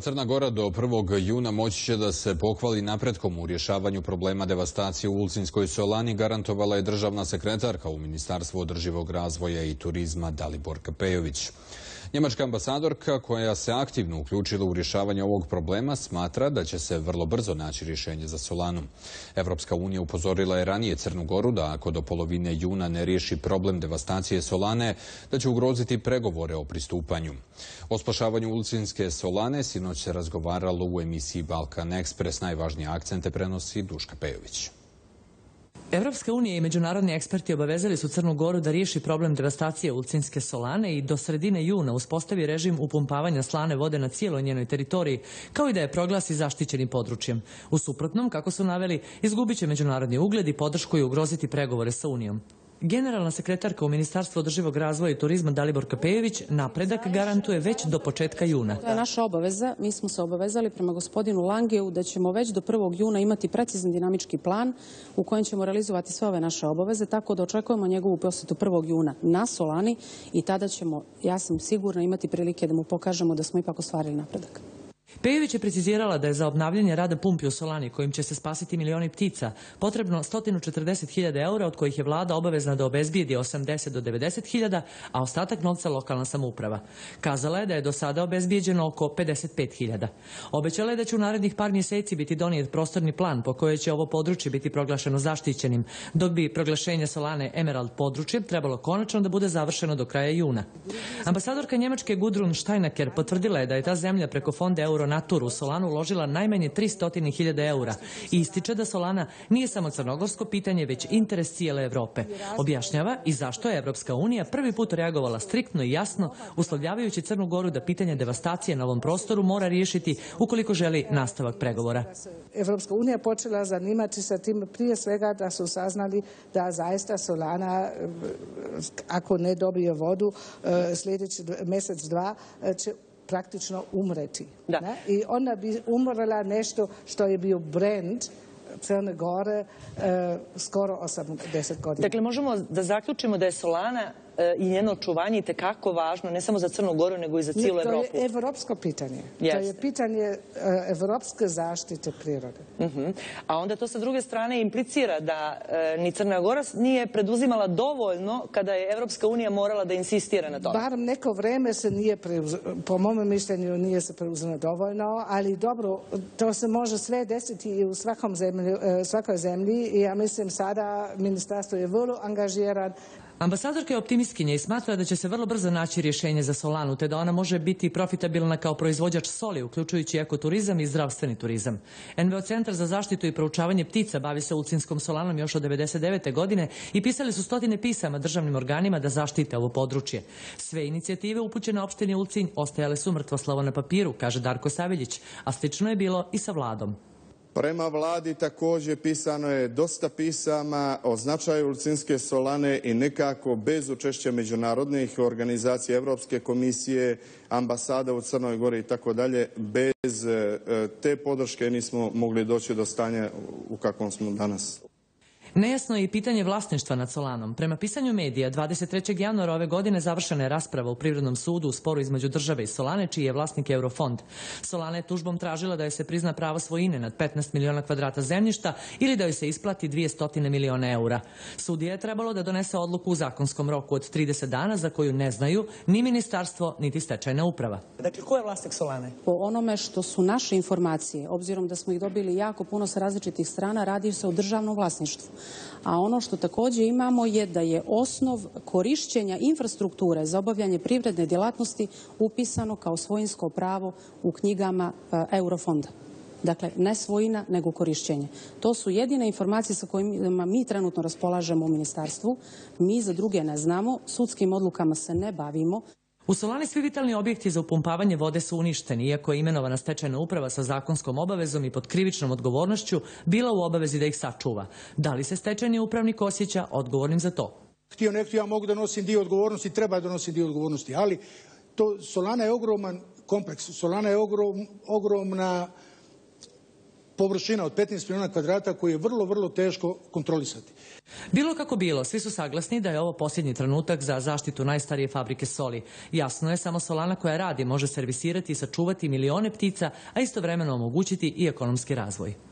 Crna Gora do 1. juna moći će da se pohvali napretkom u rješavanju problema devastacije u Ulcinskoj solani, garantovala je državna sekretarka u Ministarstvu održivog razvoja i turizma Daliborka Pejović. Njemačka ambasadorka, koja se aktivno uključila u rješavanje ovog problema, smatra da će se vrlo brzo naći rješenje za Solanu. Evropska unija upozorila je ranije Crnu Goru da ako do polovine juna ne riješi problem devastacije Solane, da će ugroziti pregovore o pristupanju. O spašavanju Ulcinske solane sinoć se razgovaralo u emisiji Balkan Express. Najvažnije akcente prenosi Duška Pejović. Evropska unija i međunarodni eksperti obavezali su Crnu Goru da riješi problem devastacije Ulcinske solane i do sredine juna uspostavi režim upumpavanja slane vode na cijeloj njenoj teritoriji, kao i da je proglasi zaštićenim područjem. U suprotnom, kako su naveli, izgubit će međunarodni ugled i podršku i ugroziti pregovore sa Unijom. Generalna sekretarka u Ministarstvu održivog razvoja i turizma Daliborka Pejović napredak garantuje već do početka juna. To je naša obaveza. Mi smo se obavezali prema gospodinu Langeu da ćemo već do 1. juna imati precizan dinamički plan u kojem ćemo realizovati sve ove naše obaveze, tako da očekujemo njegovu posjetu 1. juna na Solani i tada ćemo, ja sam sigurna, imati prilike da mu pokažemo da smo ipak ostvarili napredak. Pejović je precizirala da je za obnavljanje rada pumpi u Solani, kojim će se spasiti milioni ptica, potrebno 140.000 eura, od kojih je vlada obavezna da obezbijedi 80 do 90.000, a ostatak novca lokalna samouprava. Kazala je da je do sada obezbijeđeno oko 55.000. Obećala je da će u narednih par mjeseci biti donijet prostorni plan po kojoj će ovo područje biti proglašeno zaštićenim, dok bi proglašenje Solane Emerald područje trebalo konačno da bude završeno do kraja juna. Ambasadorka Njemačke Gudrun Steinaker potvrdila je da je ta zemlja preko fonda Euronatur u Solanu uložila najmanje 300.000 eura i ističe da Solana nije samo crnogorsko pitanje, već interes cijele Evrope. Objašnjava i zašto je Evropska unija prvi put reagovala striktno i jasno, uslovljavajući Crnu Goru da pitanje devastacije na ovom prostoru mora riješiti ukoliko želi nastavak pregovora. Evropska unija počela zanimati se tim prije svega da su saznali da zaista Solana, ako ne dobije vodu, sljedeći mjesec, dva će praktično umreti. I onda bi umrla nešto što je bio brand Crne Gore skoro 80 godina. Dakle, možemo da zaključimo da je Solana i njeno očuvanje itekako važno, ne samo za Crnu Goru, nego i za cijelu Evropu. To je evropsko pitanje. To je pitanje evropske zaštite prirode. A onda to sa druge strane implicira da ni Crna Gora nije preduzimala dovoljno kada je Evropska unija morala da insistira na tome. Barem neko vreme se nije, po mom mišljenju, nije se preuzelo dovoljno, ali dobro, to se može sve desiti i u svakoj zemlji i ja mislim sada ministarstvo je vrlo angažiran. Ambasadorka je optimistkinja i smatra da će se vrlo brzo naći rješenje za Solanu, te da ona može biti profitabilna kao proizvođač soli, uključujući ekoturizam i zdravstveni turizam. NVO Centar za zaštitu i proučavanje ptica bavi se Ulcinskom Solanom još od 1999. godine i pisali su stotine pisama državnim organima da zaštite ovo područje. Sve inicijative upućene opštini Ulcinj ostajale su mrtvo slovo na papiru, kaže Darko Saveljić, a slično je bilo i sa vladom. Prema vladi također pisano je dosta pisama o značaju Ulcinske solane i nekako bez učešća međunarodnih organizacija, Evropske komisije, ambasada u Crnoj Gori i tako dalje, bez te podrške nismo mogli doći do stanja u kakvom smo danas. Nejasno je i pitanje vlasništva nad Solanom. Prema pisanju medija, 23. januara ove godine završena je rasprava u Privrednom sudu u sporu između države i Solane, čiji je vlasnik Eurofond. Solana je tužbom tražila da joj se prizna pravo svojine nad 15 miliona kvadrata zemljišta ili da joj se isplati 200 miliona eura. Sudija je trebalo da donese odluku u zakonskom roku od 30 dana za koju ne znaju ni ministarstvo, niti stečajna uprava. Dakle, ko je vlasnik Solane? Po onome što su naše informacije, obzirom da smo ih dobili jako puno sa različitih strana, radi se o državnom vlasništvu. A ono što također imamo je da je osnov korišćenja infrastrukture za obavljanje privredne djelatnosti upisano kao svojinsko pravo u knjigama Eurofonda. Dakle, ne svojina, nego korišćenje. To su jedine informacije sa kojima mi trenutno raspolažemo u ministarstvu. Mi za druge ne znamo, sudskim odlukama se ne bavimo. U Solani svi vitalni objekti za upumpavanje vode su uništeni, iako je imenovana stečajna uprava sa zakonskom obavezom i pod krivičnom odgovornošću bila u obavezi da ih sačuva. Da li se stečajni upravnik osjeća odgovornim za to? Htio nekto, ja mogu da nosim dio odgovornosti, treba da nosim dio odgovornosti, ali Solana je ogroman kompleks, Solana je ogromna površina od 15 milijuna kvadrata koji je vrlo, vrlo teško kontrolisati. Bilo kako bilo, svi su saglasni da je ovo posljednji trenutak za zaštitu najstarije fabrike soli. Jasno je, samo solana koja radi može servisirati i sačuvati milione ptica, a istovremeno omogućiti i ekonomski razvoj.